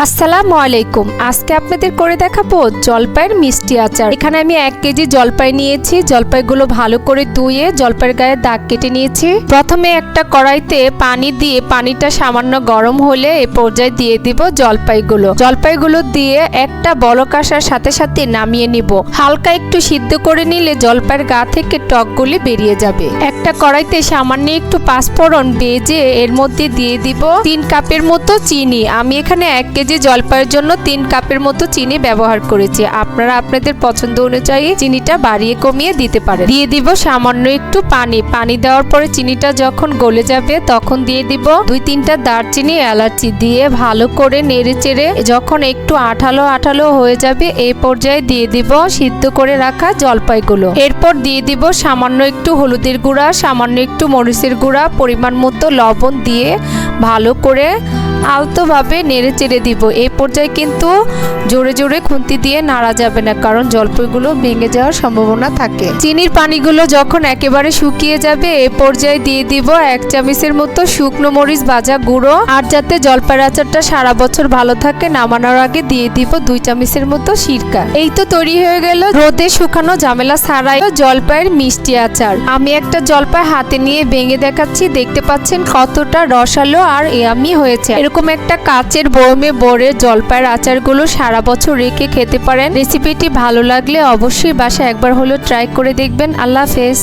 আসসালামু আলাইকুম। আজকে আপনাদের করে দেখাবো জলপাইয়ের মিষ্টি আচার। এখানে আমি 1 কেজি জলপাই নিয়েছি। জলপাইগুলো ভালো করে ধুয়ে জলপাইয়ের গায়ে দাগ কেটে নিয়েছি। প্রথমে একটা কড়াইতে পানি দিয়ে পানিটা সামান্য গরম হলে এই পর্যায়ে দিয়ে দিব জলপাইগুলো দিয়ে একটা বলক আসার সাথে সাথে নামিয়ে নিব। হালকা একটু সিদ্ধ করে নিলে জলপাইয়ের গা থেকে টকগুলি বেরিয়ে যাবে। একটা কড়াইতে সামান্য একটু পাঁচফোড়ন ভেজে এর মধ্যে দিয়ে দিব 3 কাপের মতো চিনি। আমি এখানে 1 কেজি জলপাইয়ের জন্য 3 কাপের মতো চিনি ব্যবহার করেছি। আপনারা আপনাদের পছন্দ অনুযায়ী চিনিটা বাড়িয়ে কমিয়ে দিতে পারেন। দিয়ে দিব সামান্য একটু পানি দেওয়ার পরে চিনিটা যখন গলে যাবে তখন দিয়ে দিব 2-3টা দারচিনি এলাচি দিয়ে ভালো করে নেড়ে চেড়ে যখন একটু আঠালো হয়ে যাবে এই পর্যায়ে দিয়ে দিব সিদ্ধ করে রাখা জলপাইগুলো। এরপর দিয়ে দিব সামান্য একটু হলুদের গুঁড়া, সামান্য একটু মরিচের গুঁড়া, পরিমাণ মতো লবণ দিয়ে ভালো করে আলতোভাবে নেড়ে চেড়ে দিব। এই পর্যায়ে কিন্তু জোরে জোরে খুন্তি দিয়ে নাড়া যাবে না, কারণ জলপাইগুলো ভেঙে যাওয়ার সম্ভাবনা থাকে। চিনির পানিগুলো যখন একেবারে শুকিয়ে যাবে এই পর্যায়ে দিয়ে দিব 1 চামচের মতো শুকনো মরিচ ভাজা গুঁড়ো। আর যাতে জলপাইয়ের আচারটা সারা বছর ভালো থাকে নামানোর আগে দিয়ে দিব 2 চামচের মতো সিরকা। এই তো তৈরি হয়ে গেল রোদে শুকানো ঝামেলা ছাড়াই জলপাইয়ের মিষ্টি আচার। আমি একটা জলপাই হাতে নিয়ে ভেঙে দেখাচ্ছি। দেখতে পাচ্ছেন কতটা রসালো আর ইয়ামি হয়েছে। এরকম একটা কাচের বয়মে ভরে জলপাইয়ের আচারগুলো সারা বছর রেখে খেতে পারেন। রেসিপিটি ভালো লাগলে অবশ্যই বাসায় একবার হলেও ট্রাই করে দেখবেন। আল্লাহ হাফেজ।